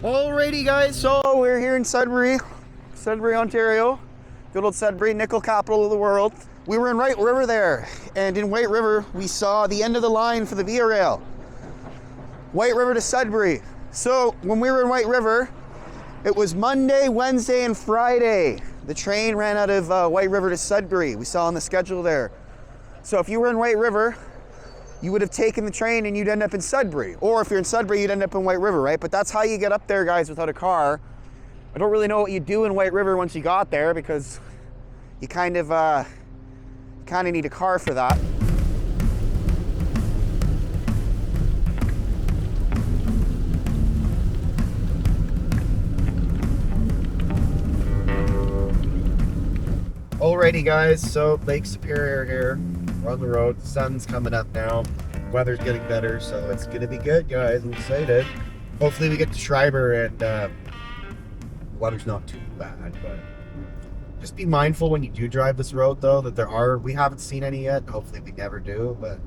Alrighty guys, so we're here in Sudbury, Ontario. Good old Sudbury, nickel capital of the world. We were in White River there, and in White River we saw the end of the line for the Via Rail. White River to Sudbury. So when we were in White River, it was Monday, Wednesday, and Friday. The train ran out of White River to Sudbury. We saw on the schedule there. So if you were in White River, you would have taken the train and you'd end up in Sudbury. Or if you're in Sudbury, you'd end up in White River, right? But that's how you get up there, guys, without a car. I don't really know what you do in White River once you got there, because you kind of need a car for that. Alrighty guys, so Lake Superior here. We're on the road, the sun's coming up now. Weather's getting better, so it's gonna be good, guys. I'm excited. Hopefully we get to Schreiber and the weather's not too bad, but just be mindful when you do drive this road though, that we haven't seen any yet. Hopefully we never do, but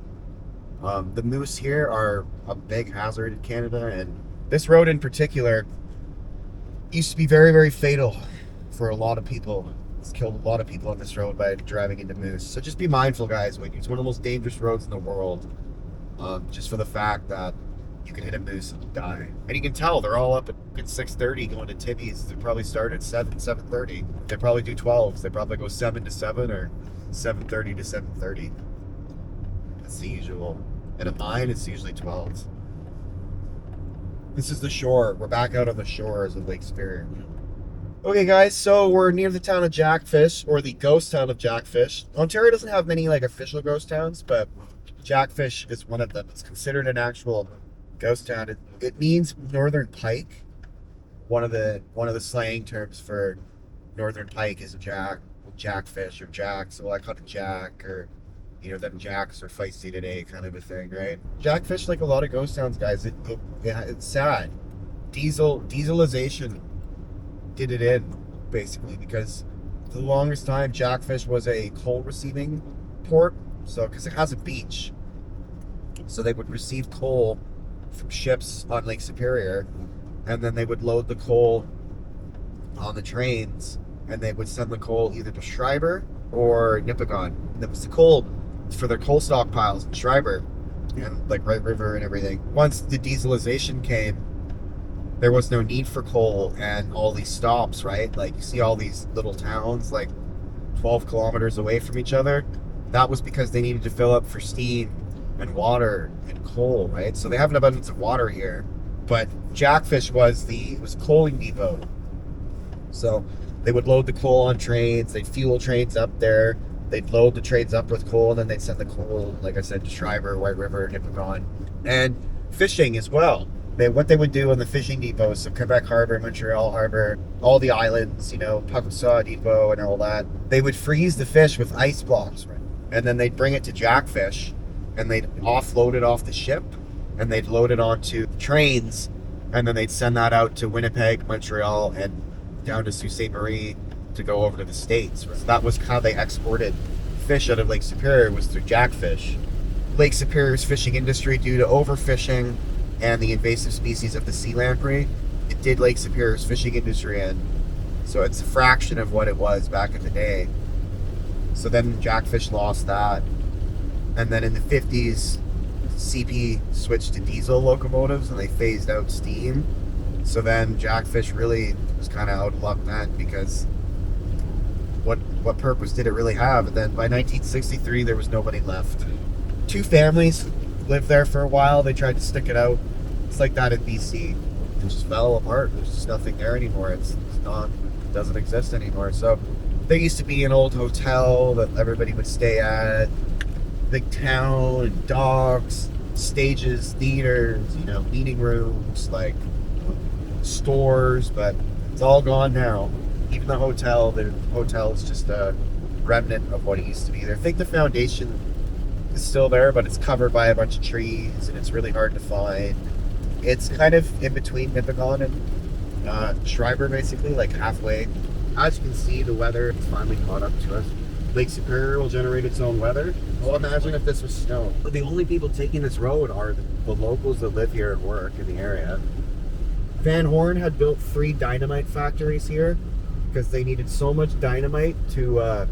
the moose here are a big hazard in Canada, and this road in particular used to be very, very fatal for a lot of people. It's killed a lot of people on this road by driving into moose. So just be mindful, guys. It's one of the most dangerous roads in the world, just for the fact that you can hit a moose and die. And you can tell they're all up at 6:30 going to Timmy's. They probably start at 7:30. They probably do 12s. They probably go 7 to 7 or 7:30 to 7:30. That's the usual. And at mine, it's usually 12s. This is the shore. We're back out on the shores of Lake Superior. Okay guys, so we're near the town of Jackfish, or the ghost town of Jackfish. Ontario doesn't have many official ghost towns, but Jackfish is one of them. It's considered an actual ghost town. It means northern pike. One of the slang terms for northern pike is jackfish or jack. So I call it jack, or them jacks are feisty today kind of a thing, right? Jackfish, like a lot of ghost towns, guys, it's sad. Dieselization did it in, basically, because for the longest time Jackfish was a coal receiving port, so because it has a beach, so they would receive coal from ships on Lake Superior, and then they would load the coal on the trains, and they would send the coal either to Schreiber or Nipigon. That was the coal for their coal stockpiles in Schreiber and like White River and everything. Once the dieselization came, there was no need for coal and all these stops, right? Like you see all these little towns like 12 kilometers away from each other. That was because they needed to fill up for steam and water and coal, right? So they have an abundance of water here. But Jackfish was a coaling depot. So they would load the coal on trains, they'd fuel trains up there, they'd load the trains up with coal, and then they'd send the coal, like I said, to Schreiber, White River, Nipigon. And fishing as well. What they would do in the fishing depots, so Quebec Harbor, Montreal Harbor, all the islands, Pukaskwa Depot and all that, they would freeze the fish with ice blocks, right? And then they'd bring it to Jackfish, and they'd offload it off the ship, and they'd load it onto trains, and then they'd send that out to Winnipeg, Montreal, and down to Sault Ste. Marie to go over to the States. Right? So that was how they exported fish out of Lake Superior, was through Jackfish. Lake Superior's fishing industry, due to overfishing and the invasive species of the sea lamprey, it did Lake Superior's fishing industry in. So it's a fraction of what it was back in the day. So then Jackfish lost that. And then in the 50s, CP switched to diesel locomotives and they phased out steam. So then Jackfish really was kind of out of luck then, because what purpose did it really have? And then by 1963, there was nobody left. 2 families lived there for a while. They tried to stick it out. It's like that in BC. It just fell apart. There's just nothing there anymore. It doesn't exist anymore. So there used to be an old hotel that everybody would stay at, big town, and docks, stages, theaters, meeting rooms, like stores, but it's all gone now. Even the hotel is just a remnant of what it used to be there. I think the foundation is still there, but it's covered by a bunch of trees and it's really hard to find. It's kind of in between Nipigon and Schreiber, basically, like halfway. As you can see, the weather has finally caught up to us. Lake Superior will generate its own weather. Well, imagine if this was snow. The only people taking this road are the locals that live here and work in the area. Van Horn had built 3 dynamite factories here because they needed so much dynamite to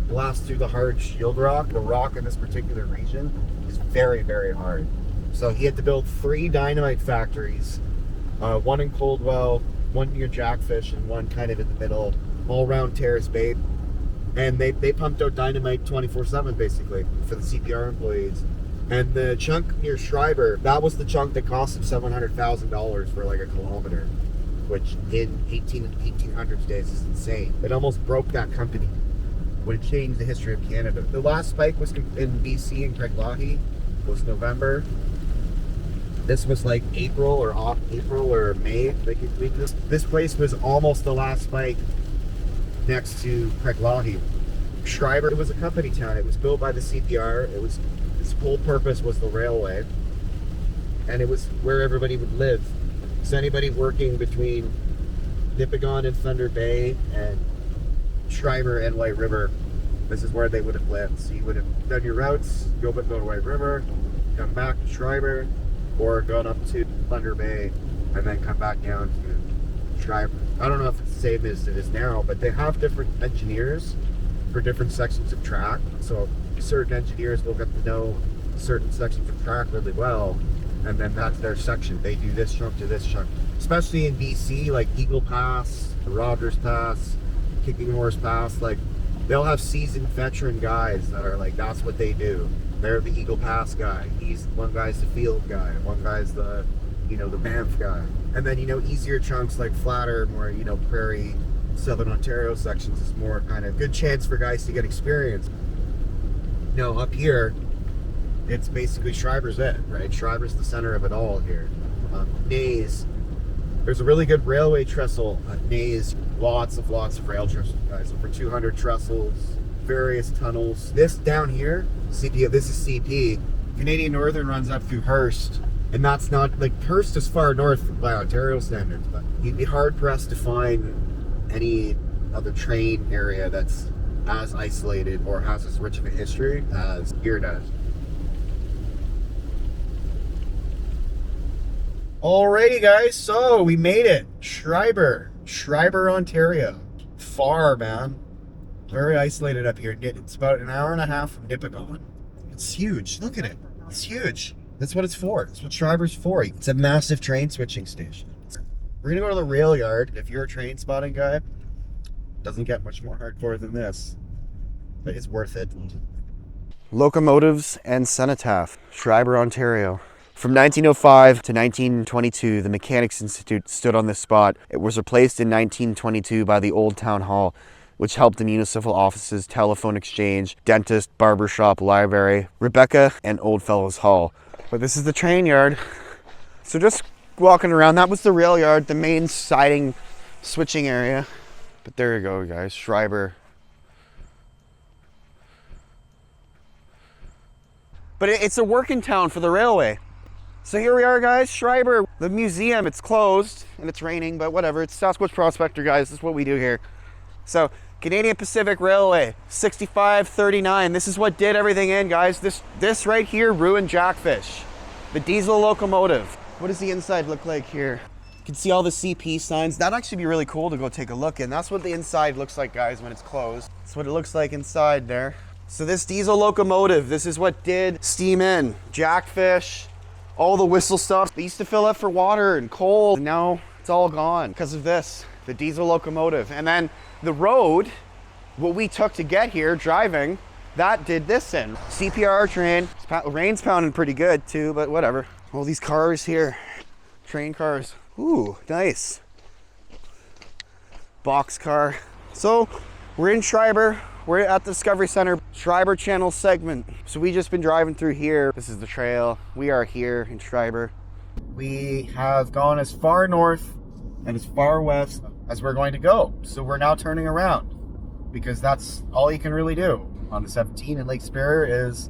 blast through the hard shield rock. The rock in this particular region is very, very hard. So he had to build 3 dynamite factories, one in Coldwell, one near Jackfish, and one kind of in the middle, all around Terrace Bay. And they pumped out dynamite 24/7 basically for the CPR employees. And the chunk near Schreiber, that was the chunk that cost them $700,000 for like a kilometer, which in 1800s days is insane. It almost broke that company. Would have changed the history of Canada. The last spike was in BC in Craiglahie, was November. This was like April or May. Like this place was almost the last spike next to Craiglahie. Schreiber, it was a company town. It was built by the CPR. Its whole purpose was the railway, and it was where everybody would live. So anybody working between Nipigon and Thunder Bay and Schreiber and White River, this is where they would have lived. So you would have done your routes, go to White River, come back to Schreiber, or gone up to Thunder Bay, and then come back down to Schreiber. I don't know if it's the same as it is now, but they have different engineers for different sections of track. So certain engineers will get to know certain sections of track really well, and then that's their section. They do this chunk to this chunk. Especially in BC, like Eagle Pass, Rogers Pass, Kicking Horse Pass, like they'll have seasoned veteran guys that are like, that's what they do. They're the Eagle Pass guy. One guy's the field guy, one guy's the Banff guy. And then, easier chunks like flatter, more, prairie, Southern Ontario sections is more kind of good chance for guys to get experience. Up here, it's basically Schreiber's it, right? Schreiber's the center of it all here. Naze, there's a really good railway trestle at Naze. Lots of rail trestles, guys. Over 200 trestles, various tunnels. This down here, CP, this is CP. Canadian Northern runs up through Hearst, and that's not, like, Hearst is far north by Ontario standards, but you'd be hard pressed to find any other train area that's as isolated or has as rich of a history as here does. Alrighty guys, so we made it. Schreiber, Ontario. Far, man. Very isolated up here. It's about an hour and a half from Nipigon. It's huge. Look at it. It's huge. That's what it's for. That's what Schreiber's for. It's a massive train switching station. We're gonna go to the rail yard. If you're a train spotting guy, doesn't get much more hardcore than this, but it's worth it. Locomotives and Cenotaph, Schreiber, Ontario. From 1905 to 1922, the Mechanics Institute stood on this spot. It was replaced in 1922 by the Old Town Hall, which helped the municipal offices, telephone exchange, dentist, barbershop, library, Rebecca, and Oldfellows Hall. But this is the train yard. So just walking around, that was the rail yard, the main siding switching area. But there you go, guys, Schreiber. But it's a working town for the railway. So here we are, guys, Schreiber. The museum, it's closed and it's raining, but whatever. It's Sasquatch Prospector, guys. This is what we do here. So Canadian Pacific Railway, 6539. This is what did everything in, guys. This right here ruined Jackfish. The diesel locomotive. What does the inside look like here? You can see all the CP signs. That'd actually be really cool to go take a look in. That's what the inside looks like, guys, when it's closed. That's what it looks like inside there. So this diesel locomotive, this is what did steam in. Jackfish, all the whistle stuff. They used to fill up for water and coal. And now it's all gone because of this, the diesel locomotive. And then the road, what we took to get here, driving, that did this in. CPR train. Rain's pounding pretty good too, but whatever. All these cars here, train cars. Ooh, nice. Box car. So we're in Schreiber. We're at the Discovery Center, Schreiber Channel segment. So we just been driving through here. This is the trail. We are here in Schreiber. We have gone as far north and as far west as we're going to go. So we're now turning around because that's all you can really do on the 17 in Lake Superior is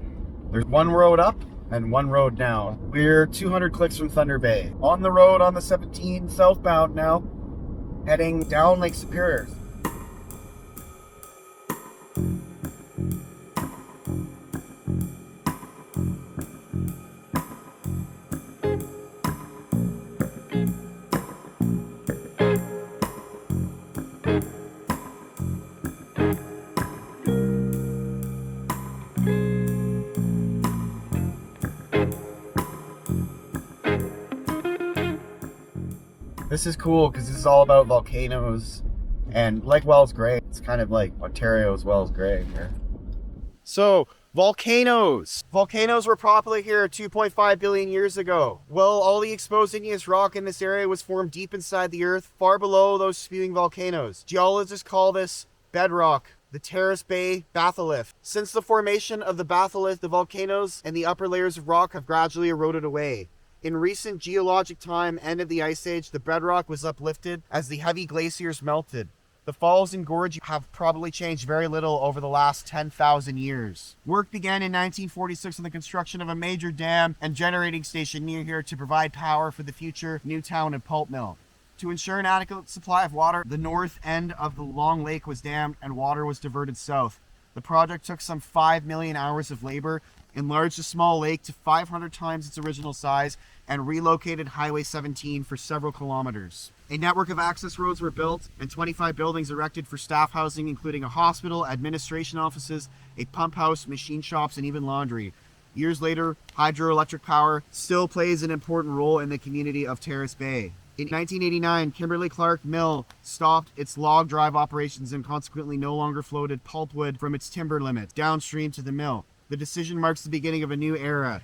there's one road up and one road down. We're 200 clicks from Thunder Bay. On the road on the 17 southbound now, heading down Lake Superior. This is cool because this is all about volcanoes and like Wells Gray. It's kind of like Ontario's Wells Gray here. So, volcanoes. Volcanoes were popular here 2.5 billion years ago. Well, all the exposed igneous rock in this area was formed deep inside the earth, far below those spewing volcanoes. Geologists call this bedrock, the Terrace Bay batholith. Since the formation of the batholith, the volcanoes and the upper layers of rock have gradually eroded away. In recent geologic time, end of the Ice Age, the bedrock was uplifted as the heavy glaciers melted. The falls and gorge have probably changed very little over the last 10,000 years. Work began in 1946 on the construction of a major dam and generating station near here to provide power for the future Newtown and pulp mill. To ensure an adequate supply of water, the north end of the long lake was dammed and water was diverted south. The project took some 5 million hours of labor, enlarged the small lake to 500 times its original size, and relocated Highway 17 for several kilometers. A network of access roads were built and 25 buildings erected for staff housing, including a hospital, administration offices, a pump house, machine shops, and even laundry. Years later, hydroelectric power still plays an important role in the community of Terrace Bay. In 1989, Kimberly-Clark Mill stopped its log drive operations and consequently no longer floated pulpwood from its timber limit downstream to the mill. The decision marks the beginning of a new era.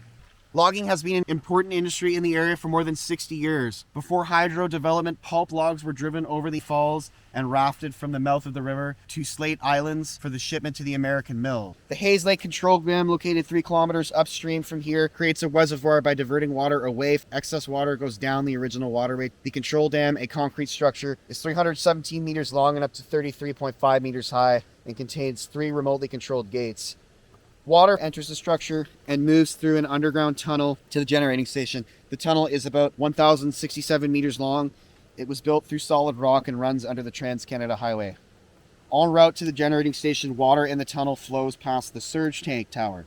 Logging has been an important industry in the area for more than 60 years. Before hydro development, pulp logs were driven over the falls and rafted from the mouth of the river to Slate Islands for the shipment to the American mill. The Hayes Lake Control Dam, located 3 kilometers upstream from here, creates a reservoir by diverting water away. Excess water goes down the original waterway. The control dam, a concrete structure, is 317 meters long and up to 33.5 meters high and contains 3 remotely controlled gates. Water enters the structure and moves through an underground tunnel to the generating station. The tunnel is about 1,067 meters long. It was built through solid rock and runs under the Trans-Canada Highway. En route to the generating station, water in the tunnel flows past the surge tank tower.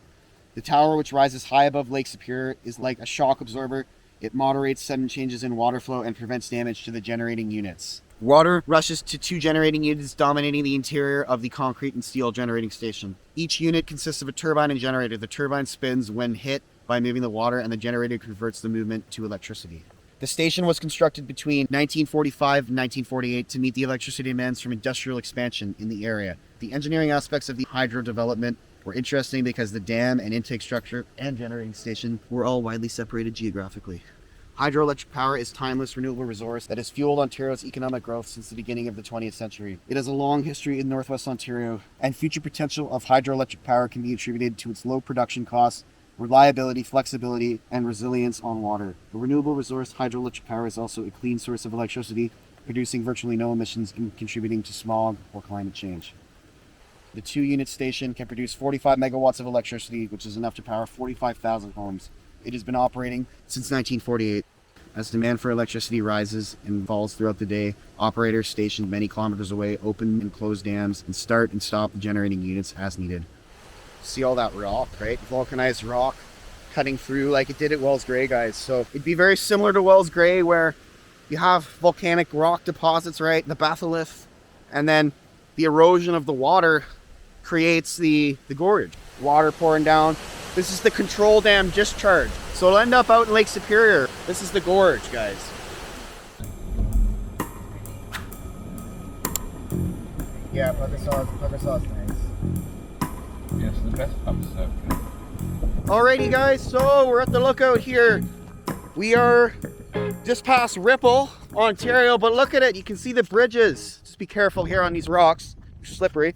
The tower, which rises high above Lake Superior, is like a shock absorber. It moderates sudden changes in water flow and prevents damage to the generating units. Water rushes to 2 generating units dominating the interior of the concrete and steel generating station. Each unit consists of a turbine and generator. The turbine spins when hit by moving the water, and the generator converts the movement to electricity. The station was constructed between 1945 and 1948 to meet the electricity demands from industrial expansion in the area. The engineering aspects of the hydro development were interesting because the dam and intake structure and generating station were all widely separated geographically. Hydroelectric power is a timeless renewable resource that has fueled Ontario's economic growth since the beginning of the 20th century. It has a long history in Northwest Ontario, and future potential of hydroelectric power can be attributed to its low production costs, reliability, flexibility, and resilience on water. The renewable resource hydroelectric power is also a clean source of electricity, producing virtually no emissions and contributing to smog or climate change. The 2-unit station can produce 45 megawatts of electricity, which is enough to power 45,000 homes. It has been operating since 1948. As demand for electricity rises and falls throughout the day, operators stationed many kilometers away open and close dams and start and stop the generating units as needed. See all that rock, right? Vulcanized rock cutting through like it did at Wells Gray, guys. So it'd be very similar to Wells Gray, where you have volcanic rock deposits, right? The batholith, and then the erosion of the water creates the gorge. Water pouring down. This is the control dam discharge. So it'll end up out in Lake Superior. This is the gorge, guys. Yeah, Pukaskwa's nice. Yes, the best pumps out. Alrighty, guys, so we're at the lookout here. We are just past Ripple, Ontario, but look at it. You can see the bridges. Just be careful here on these rocks. They're slippery.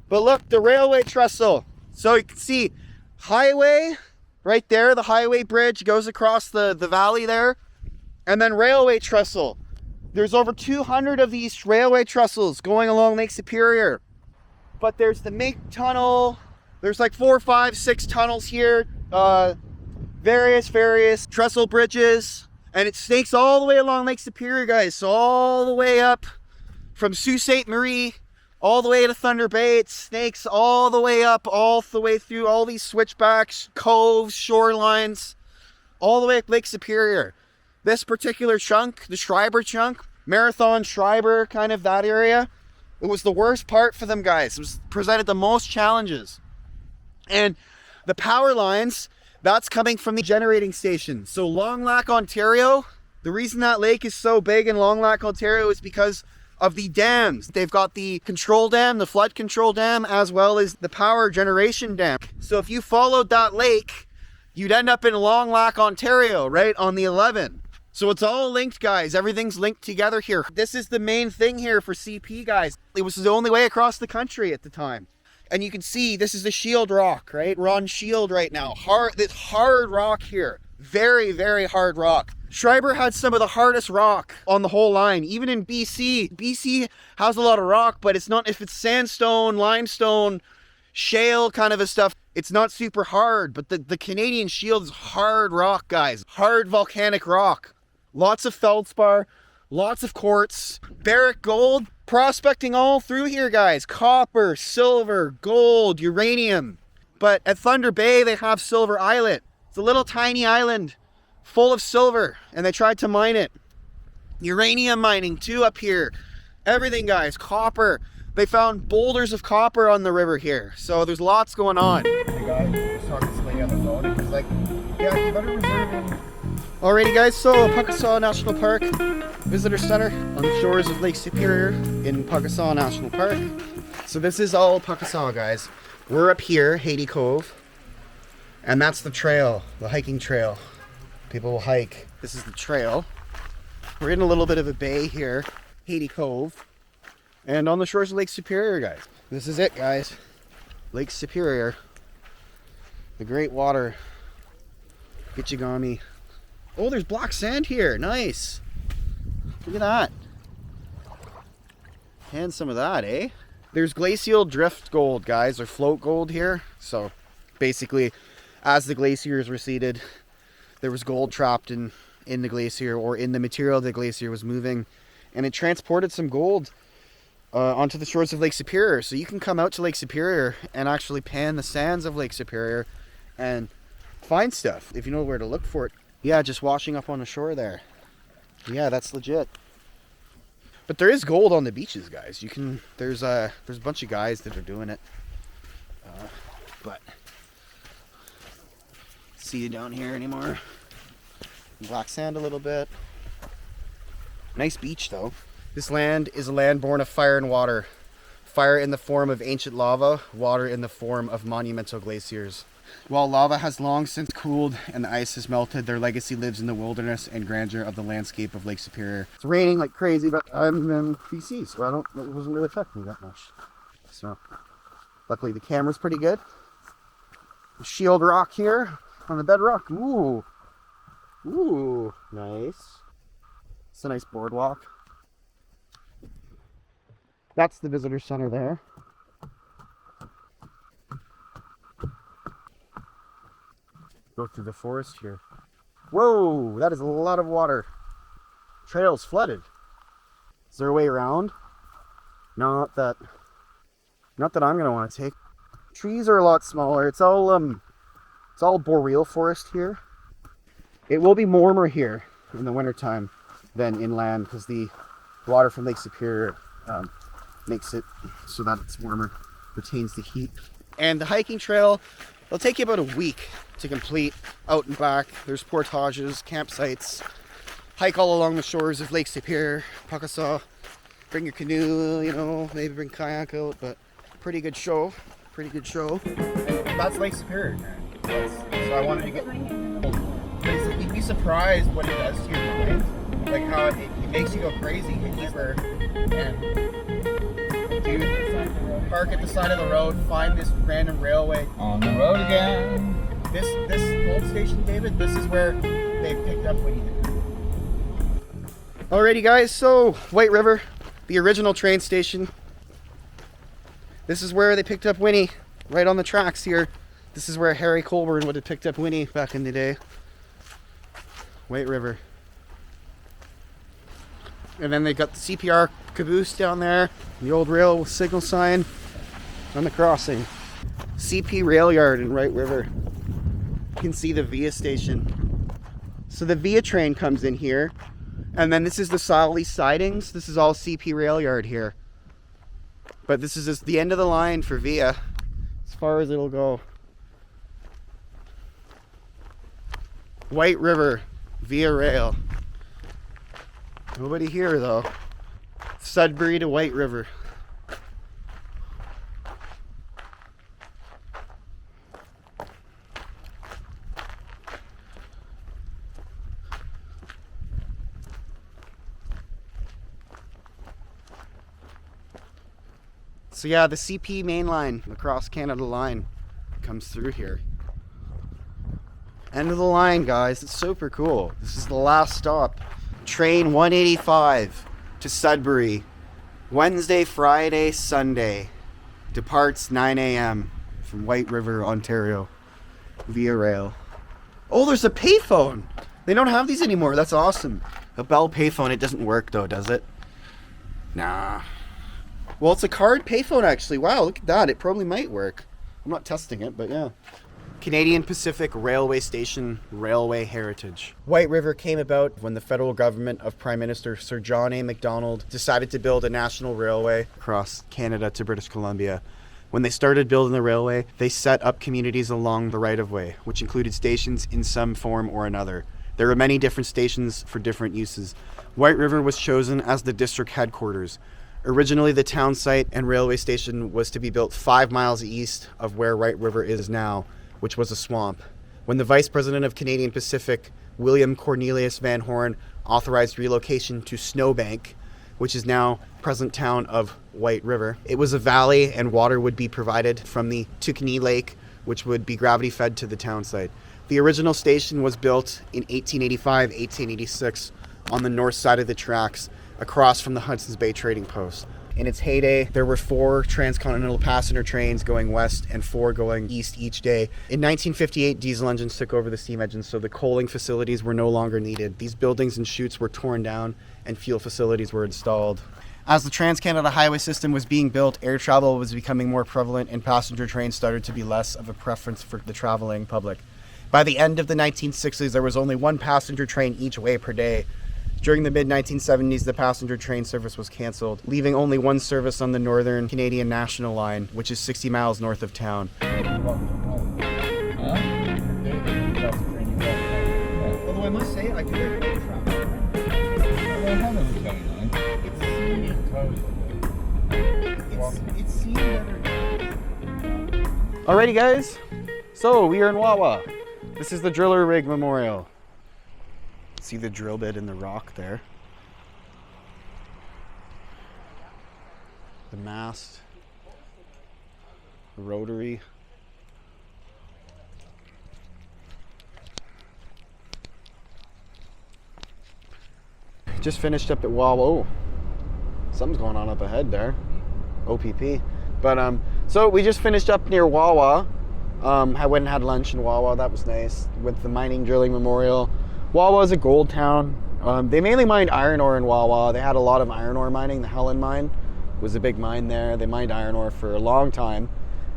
But look, the railway trestle. So you can see highway right there. The highway bridge goes across the valley there. And then railway trestle. There's over 200 of these railway trestles going along Lake Superior. But there's the Mink Tunnel. There's like 4, 5, 6 tunnels here. Various trestle bridges. And it snakes all the way along Lake Superior, guys. So all the way up from Sault Ste. Marie all the way to Thunder Bay. It snakes all the way up, all the way through all these switchbacks, coves, shorelines, all the way up Lake Superior. This particular chunk, the Schreiber chunk, Marathon, Schreiber, kind of that area, it was the worst part for them, guys. It was presented the most challenges. And the power lines, that's coming from the generating station. So Long Lac, Ontario, The reason that lake is so big in Long Lac, Ontario is because of the dams. They've got the control dam, the flood control dam, as well as the power generation dam. So if you followed that lake, you'd end up in Long Lac, Ontario, right on the 11. So it's all linked, guys. Everything's linked together here. This is the main thing here for CP, guys. It was the only way across the country at the time. And you can see this is the shield rock, right? We're on shield right now. This hard rock here. Very, very hard rock. Schreiber had some of the hardest rock on the whole line. Even in BC. BC has a lot of rock, but it's not, if it's sandstone, limestone, shale kind of a stuff, it's not super hard. But the Canadian shield is hard rock, guys. Hard volcanic rock. Lots of feldspar, lots of quartz, barrack gold, prospecting all through here, guys. Copper, silver, gold, uranium. But at Thunder Bay, they have Silver Islet. It's a little tiny island full of silver, and they tried to mine it. Uranium mining too up here. Everything, guys. Copper. They found boulders of copper on the river here. So there's lots going on. Hey guys, just talking to somebody on the phone. It was like, yeah, you better reserve it. Alrighty guys, so Pukaskwa National Park Visitor Center on the shores of Lake Superior in Pukaskwa National Park. So this is all Pukaskwa, guys. We're up here, Haiti Cove, and that's the trail, the hiking trail. People will hike. This is the trail. We're in a little bit of a bay here, Haiti Cove, and on the shores of Lake Superior, guys. This is it, guys. Lake Superior, the great water, Gichigami. Oh, there's black sand here. Nice. Look at that. And some of that, eh? There's glacial drift gold, guys, or float gold here. So basically, as the glaciers receded, there was gold trapped in the glacier, or in the material the glacier was moving. And it transported some gold onto the shores of Lake Superior. So you can come out to Lake Superior and actually pan the sands of Lake Superior and find stuff if you know where to look for it. Yeah, just washing up on the shore there. Yeah, that's legit. But there is gold on the beaches, guys. You can. There's a bunch of guys that are doing it. But see it down here anymore. Black sand a little bit. Nice beach though. This land is a land born of fire and water. Fire in the form of ancient lava, water in the form of monumental glaciers. While lava has long since cooled and the ice has melted, their legacy lives in the wilderness and grandeur of the landscape of Lake Superior. It's raining like crazy, but I'm in BC, so it wasn't really affecting me that much. So, luckily the camera's pretty good. Shield rock here on the bedrock. Ooh. Ooh, nice. It's a nice boardwalk. That's the visitor center there. Go through the forest here. Whoa, that is a lot of water. Trail's flooded. Is there a way around? Not that I'm gonna want to take. Trees are a lot smaller. It's all boreal forest here. It will be warmer here in the wintertime than inland because the water from Lake Superior makes it so that it's warmer, retains the heat. And the hiking trail, it'll take you about a week to complete, out and back. There's portages, campsites, hike all along the shores of Lake Superior, Pukaskwa. Bring your canoe, you know, maybe bring kayak out, but pretty good show. Pretty good show. That's Lake Superior, man. So I wanted to get. Basically, you'd be surprised what it does to your mind. Like how it makes you go crazy, hit deeper, and dude, park at the side of the road, find this random railway. On the road again. This old station, David, this is where they picked up Winnie. Alrighty guys, so White River, the original train station. This is where they picked up Winnie, right on the tracks here. This is where Harry Colburn would have picked up Winnie back in the day. White River. And then they got the CPR caboose down there, the old rail signal sign on the crossing. CP rail yard in White River. You can see the VIA station. So the VIA train comes in here, and then this is the Solly sidings. This is all CP rail yard here. But this is just the end of the line for VIA, as far as it'll go. White River, VIA rail. Nobody here though. Sudbury to White River. So yeah, the CP main line, the Cross Canada line, comes through here. End of the line, guys. It's super cool. This is the last stop. Train 185 to Sudbury. Wednesday, Friday, Sunday. Departs 9 a.m. from White River, Ontario, via rail. Oh, there's a payphone. They don't have these anymore. That's awesome. A Bell payphone. It doesn't work though, does it? Nah. Well, it's a card payphone actually. Wow, look at that. It probably might work. I'm not testing it, but yeah. Canadian Pacific Railway Station Railway Heritage. White River came about when the federal government of Prime Minister Sir John A. Macdonald decided to build a national railway across Canada to British Columbia. When they started building the railway, they set up communities along the right-of-way, which included stations in some form or another. There were many different stations for different uses. White River was chosen as the district headquarters. Originally, the town site and railway station was to be built 5 miles east of where White River is now, which was a swamp. When the Vice President of Canadian Pacific, William Cornelius Van Horn, authorized relocation to Snowbank, which is now present town of White River, it was a valley and water would be provided from the Pukaskwa Lake, which would be gravity fed to the town site. The original station was built in 1885-1886 on the north side of the tracks, across from the Hudson's Bay Trading Post. In its heyday, there were 4 transcontinental passenger trains going west and 4 going east each day. In 1958, diesel engines took over the steam engines, so the coaling facilities were no longer needed. These buildings and chutes were torn down and fuel facilities were installed. As the Trans-Canada Highway system was being built, air travel was becoming more prevalent and passenger trains started to be less of a preference for the traveling public. By the end of the 1960s, there was only 1 passenger train each way per day. During the mid-1970s, the passenger train service was cancelled, leaving only 1 service on the Northern Canadian National Line, which is 60 miles north of town. Although I must say, I could have no traffic. It's seen better. Alrighty guys, so we are in Wawa. This is the Driller Rig Memorial. See the drill bit in the rock there. The mast, the rotary. Just finished up at Wawa. Oh, something's going on up ahead there. OPP. But so we just finished up near Wawa. I went and had lunch in Wawa. That was nice. With the Mining Drilling Memorial. Wawa is a gold town. They mainly mined iron ore in Wawa. They had a lot of iron ore mining. The Helen mine was a big mine there. They mined iron ore for a long time,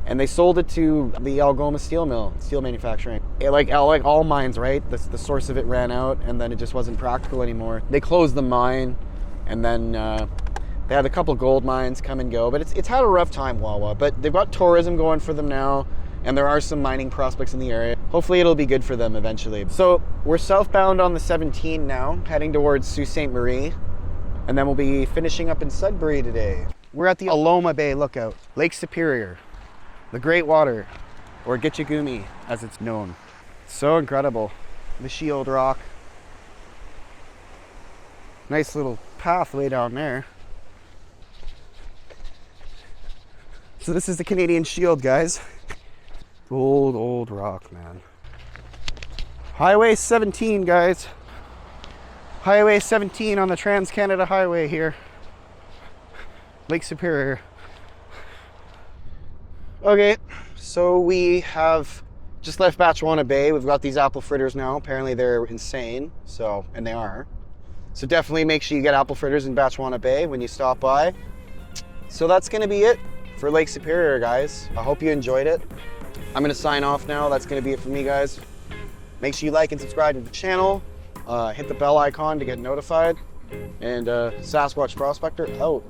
and they sold it to the Algoma steel mill, steel manufacturing. Like all mines, right? The source of it ran out, and then it just wasn't practical anymore. They closed the mine, and then they had a couple gold mines come and go. But it's had a rough time, Wawa. But they've got tourism going for them now. And there are some mining prospects in the area. Hopefully it'll be good for them eventually. So we're southbound on the 17 now, heading towards Sault Ste. Marie. And then we'll be finishing up in Sudbury today. We're at the Aloma Bay Lookout, Lake Superior, the Great Water, or Gitchagumi as it's known. So incredible. The shield rock. Nice little pathway down there. So this is the Canadian Shield, guys. Old rock, man. Highway 17, guys. Highway 17 on the Trans-Canada Highway here. Lake Superior. Okay, so we have just left Batchewana Bay. We've got these apple fritters now. Apparently they're insane, and they are. So definitely make sure you get apple fritters in Batchewana Bay when you stop by. So that's gonna be it for Lake Superior, guys. I hope you enjoyed it. I'm gonna sign off now. That's gonna be it for me, guys. Make sure you like and subscribe to the channel. Hit the bell icon to get notified. And Sasquatch Prospector out.